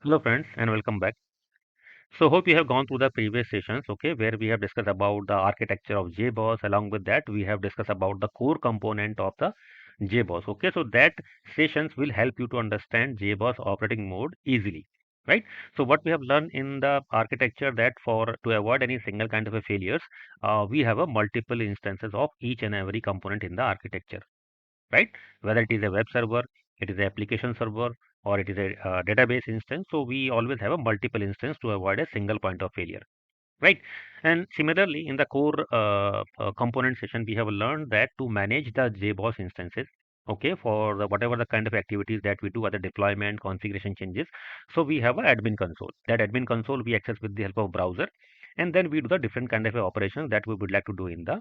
Hello friends and welcome back. So hope you have gone through the previous sessions, okay, where we have discussed about the architecture of Jboss. Along with that, we have discussed about the core component of the Jboss. Okay, so that sessions will help you to understand Jboss operating mode easily, right? So what we have learned in the architecture that for to avoid any single kind of a failures, we have a multiple instances of each and every component in the architecture, right? Whether it is a web server, it is an application server, or it is a database instance. So we always have a multiple instance to avoid a single point of failure, right? And similarly, in the core component session, we have learned that to manage the JBoss instances, okay, for the, whatever the kind of activities that we do, other deployment, configuration changes. So we have an admin console. That admin console we access with the help of browser, and then we do the different kind of operations that we would like to do in the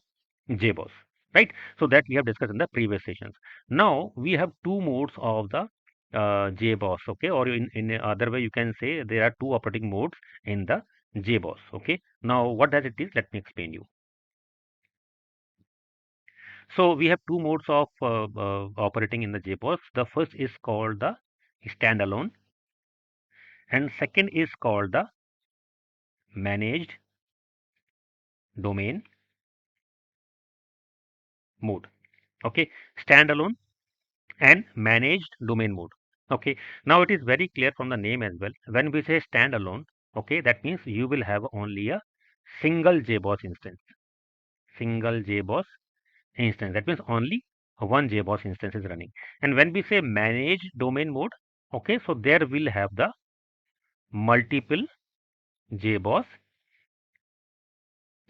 JBoss, right? So that we have discussed in the previous sessions. Now we have two modes of the JBoss, okay, or in other way you can say there are two operating modes in the JBoss, okay. Now what does it is? Let me explain you. So we have two modes of operating in the JBoss. The first is called the standalone, and second is called the managed domain mode. Okay, standalone and managed domain mode. Okay, now it is very clear from the name as well. When we say standalone, okay, that means you will have only a single JBoss instance. Single JBoss instance. That means only one JBoss instance is running. And when we say managed domain mode, okay, so there will have the multiple JBoss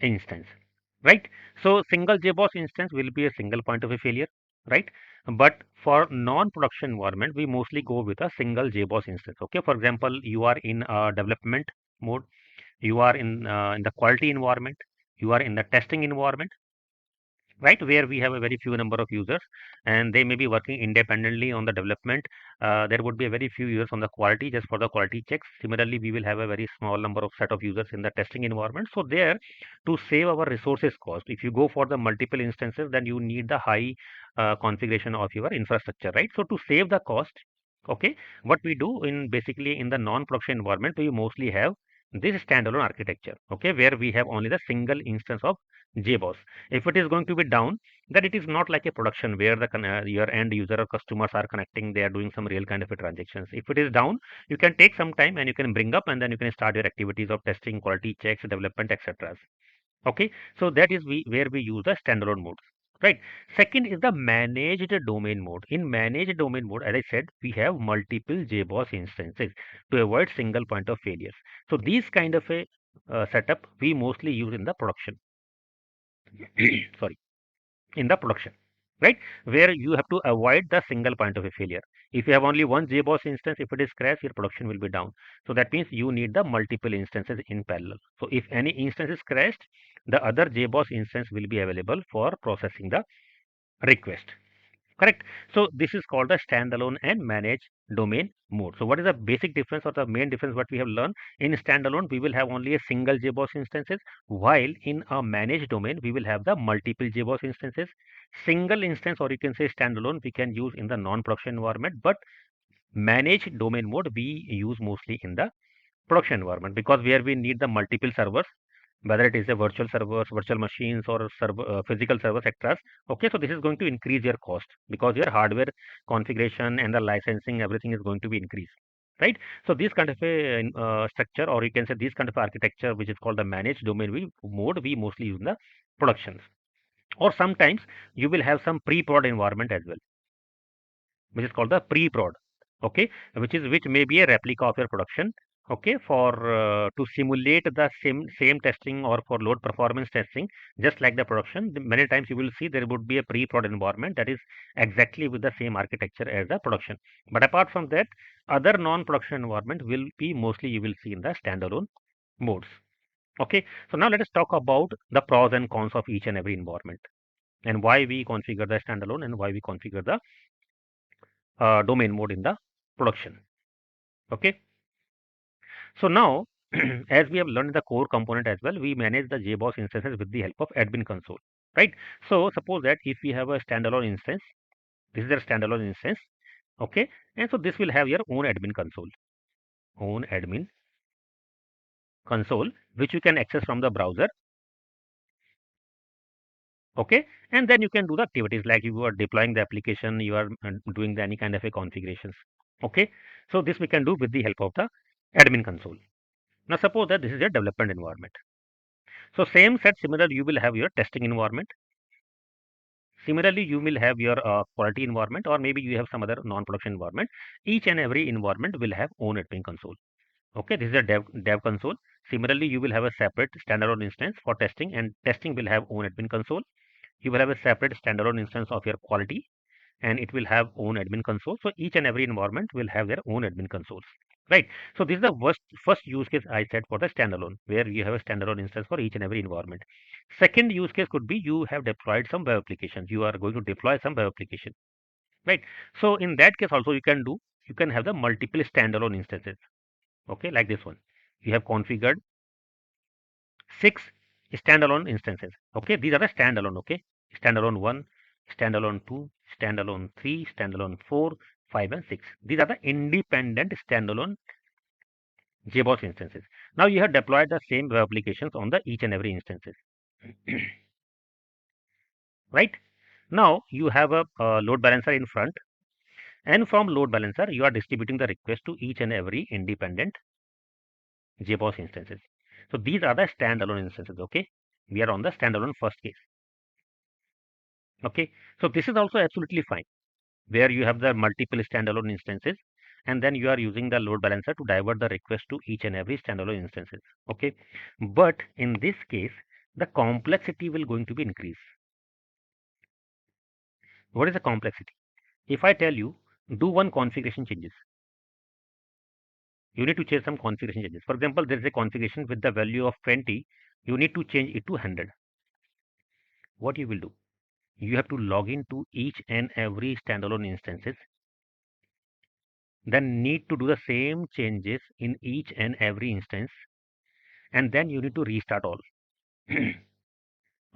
instance, right? So single JBoss instance will be a single point of a failure, right? But for non-production environment, we mostly go with a single JBoss instance. Okay, for example, you are in a development mode, you are in the quality environment, you are in the testing environment, right, where we have a very few number of users and they may be working independently on the development. There would be a very few users on the quality just for the quality checks. Similarly, we will have a very small number of set of users in the testing environment. So there, to save our resources cost, if you go for the multiple instances, then you need the high configuration of your infrastructure, right? So to save the cost, okay, what we do in basically in the non-production environment, we mostly have this standalone architecture, okay, where we have only the single instance of JBoss. If it is going to be down, then it is not like a production where the your end user or customers are connecting, they are doing some real kind of a transactions. If it is down, you can take some time and you can bring up and then you can start your activities of testing, quality checks, development, etc. Okay, so that is where we use the standalone mode. Right. Second is the managed domain mode. In managed domain mode, as I said, we have multiple JBoss instances to avoid single point of failures. So these kind of a setup we mostly use in the production. Sorry, in the production, right, where you have to avoid the single point of a failure. If you have only one JBoss instance, if it is crashed, your production will be down. So that means you need the multiple instances in parallel. So if any instance is crashed, the other JBoss instance will be available for processing the request. Correct. So this is called the standalone and managed domain mode. So what is the basic difference or the main difference what we have learned? In standalone, we will have only a single JBoss instances, while in a managed domain, we will have the multiple JBoss instances. Single instance, or you can say standalone, we can use in the non-production environment, but managed domain mode we use mostly in the production environment, because where we need the multiple servers, whether it is a virtual servers, virtual machines, or physical servers, etc. Okay, so this is going to increase your cost because your hardware configuration and the licensing, everything is going to be increased, right? So this kind of a structure, or you can say this kind of architecture, which is called the managed domain mode, we mostly use in the productions. Or sometimes you will have some pre-prod environment as well, which is called the pre-prod, okay, which may be a replica of your production, okay, for to simulate the same testing or for load performance testing, just like the production. Many times you will see there would be a pre-prod environment that is exactly with the same architecture as the production. But apart from that, other non-production environment will be mostly you will see in the standalone modes. Okay, so now let us talk about the pros and cons of each and every environment, and why we configure the standalone and why we configure the domain mode in the production. Okay, so now as we have learned the core component as well, we manage the JBoss instances with the help of admin console, right? So suppose that if we have a standalone instance, this is a standalone instance, okay, and so this will have your own admin console. own admin console, which you can access from the browser. Okay, and then you can do the activities like you are deploying the application, you are doing any kind of a configurations. Okay, so this we can do with the help of the admin console. Now suppose that this is your development environment. So same set similar you will have your testing environment. Similarly, you will have your quality environment, or maybe you have some other non-production environment. Each and every environment will have own admin console. Okay, this is a dev console. Similarly, you will have a separate standalone instance for testing, and testing will have own admin console. You will have a separate standalone instance of your quality, and it will have own admin console. So each and every environment will have their own admin consoles, right? So this is the first use case I said for the standalone, where you have a standalone instance for each and every environment. Second use case could be you have deployed some web applications. You are going to deploy some web application, right? So in that case also you can have the multiple standalone instances. Okay, like this one. You have configured 6 standalone instances. Okay, these are the standalone. Okay, standalone 1, standalone 2, standalone 3, standalone 4, 5, and 6. These are the independent standalone Jboss instances. Now you have deployed the same web applications on the each and every instances, right? Now you have a load balancer in front, and from load balancer you are distributing the request to each and every independent Jboss instances. So these are the standalone instances. Okay, we are on the standalone first case. Okay, so this is also absolutely fine, where you have the multiple standalone instances, and then you are using the load balancer to divert the request to each and every standalone instances. Okay, but in this case the complexity will going to be increased. What is the complexity? If I tell you do one configuration changes, you need to change some configuration changes. For example, there is a configuration with the value of 20, you need to change it to 100. What you will do, you have to log into each and every standalone instances, then need to do the same changes in each and every instance, and then you need to restart all.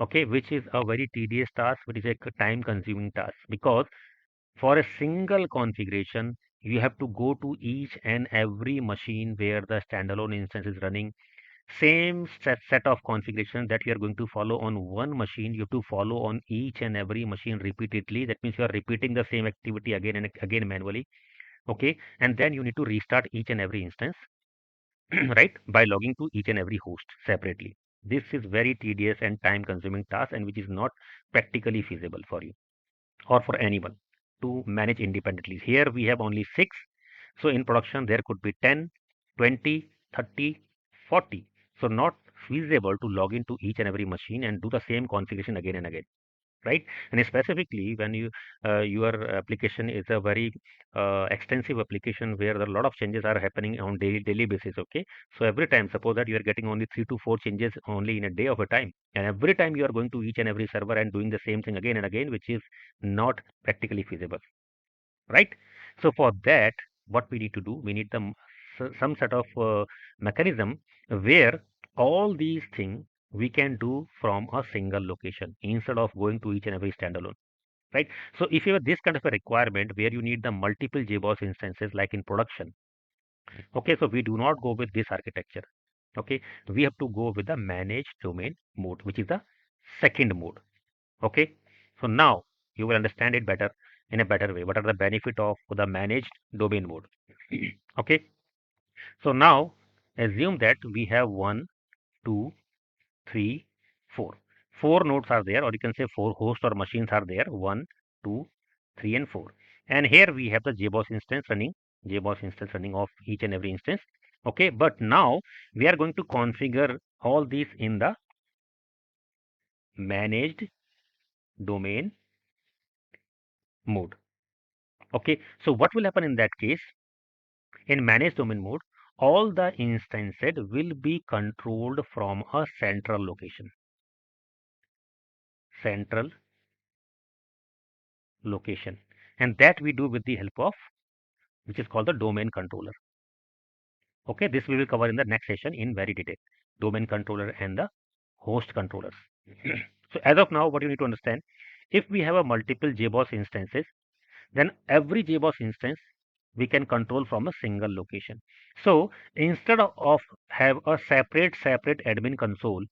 Okay, which is a very tedious task, which is a time consuming task, because for a single configuration you have to go to each and every machine where the standalone instance is running. Same set of configuration that you are going to follow on one machine, you have to follow on each and every machine repeatedly. That means you are repeating the same activity again and again manually. Okay, and then you need to restart each and every instance, right, by logging to each and every host separately. This is very tedious and time consuming task, and which is not practically feasible for you or for anyone to manage independently. Here we have only 6. So in production there could be 10, 20, 30, 40. So not feasible to log into each and every machine and do the same configuration again and again, right? And specifically when your application is a very extensive application where a lot of changes are happening on daily basis. Okay, so every time suppose that you are getting only 3 to 4 changes only in a day of a time, and every time you are going to each and every server and doing the same thing again and again, which is not practically feasible, right? So for that, what we need to do, we need some sort of mechanism where all these things we can do from a single location instead of going to each and every standalone, right? So if you have this kind of a requirement where you need the multiple JBoss instances like in production, okay, so we do not go with this architecture. Okay, we have to go with the managed domain mode, which is the second mode. Okay, so now you will understand it better in a better way. What are the benefit of the managed domain mode? Okay, so now assume that we have 1, 2, 3, 4. 4 nodes are there, or you can say 4 hosts or machines are there. 1, 2, 3, and 4. And here we have the JBoss instance running, JBoss instance running of each and every instance. Okay, but now we are going to configure all these in the managed domain mode. Okay, so what will happen in that case? In managed domain mode, all the instances will be controlled from a central location. Central location. And that we do with the help of which is called the domain controller. Okay, this we will cover in the next session in very detail. Domain controller and the host controllers. So as of now, what you need to understand, if we have a multiple JBoss instances, then every JBoss instance we can control from a single location. So instead of have a separate admin console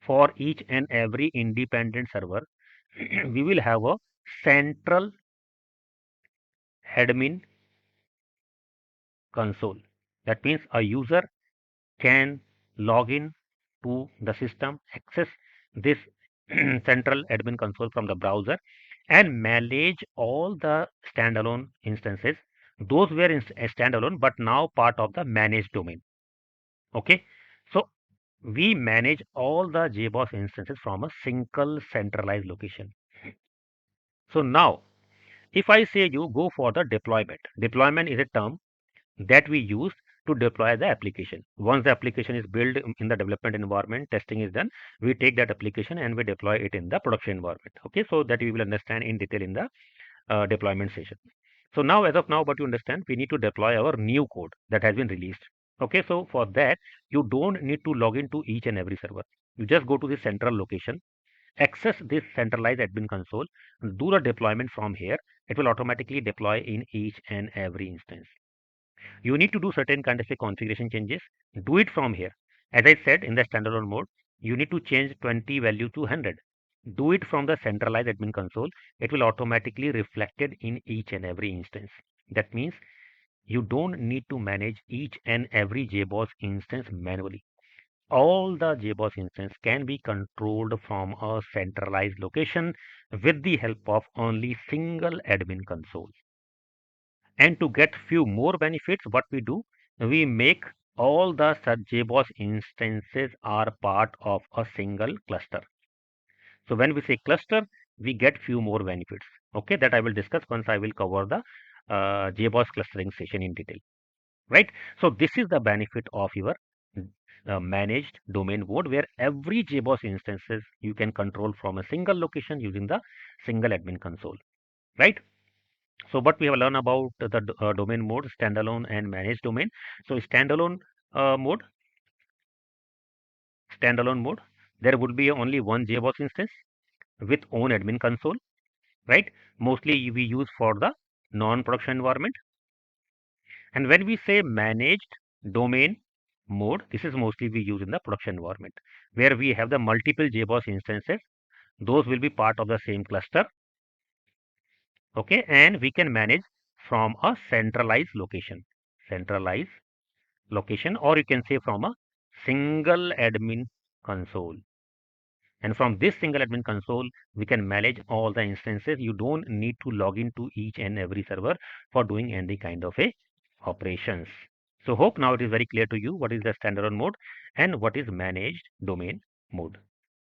for each and every independent server, we will have a central admin console. That means a user can log in to the system, access this central admin console from the browser, and manage all the standalone instances. Those were standalone, but now part of the managed domain. Okay, so we manage all the JBoss instances from a single centralized location. So now, if I say you go for the deployment is a term that we use to deploy the application. Once the application is built in the development environment, testing is done, we take that application and we deploy it in the production environment. Okay, so that we will understand in detail in the deployment session. So now, as of now, but you understand, we need to deploy our new code that has been released. Okay, so for that, you don't need to log into each and every server. You just go to the central location, access this centralized admin console, do the deployment from here. It will automatically deploy in each and every instance. You need to do certain kind of a configuration changes. Do it from here. As I said, in the standalone mode, you need to change 20 value to 100. Do it from the centralized admin console. It will automatically reflected in each and every instance. That means you don't need to manage each and every JBoss instance manually. All the JBoss instance can be controlled from a centralized location with the help of only single admin console. And to get few more benefits, what we do, we make all the JBoss instances are part of a single cluster. So when we say cluster, we get few more benefits. Okay, that I will discuss once I will cover the JBoss clustering session in detail. Right. So this is the benefit of your managed domain mode, where every JBoss instances you can control from a single location using the single admin console. Right. So what we have learned about the domain mode, standalone and managed domain. So uh, mode, standalone mode, there would be only one JBoss instance with own admin console, right? Mostly we use for the non-production environment. And when we say managed domain mode, this is mostly we use in the production environment, where we have the multiple JBoss instances. Those will be part of the same cluster, okay? And we can manage from a centralized location. Centralized location, or you can say from a single admin console. And from this single admin console, we can manage all the instances. You don't need to log into each and every server for doing any kind of a operations. So hope now it is very clear to you what is the standalone mode and what is managed domain mode.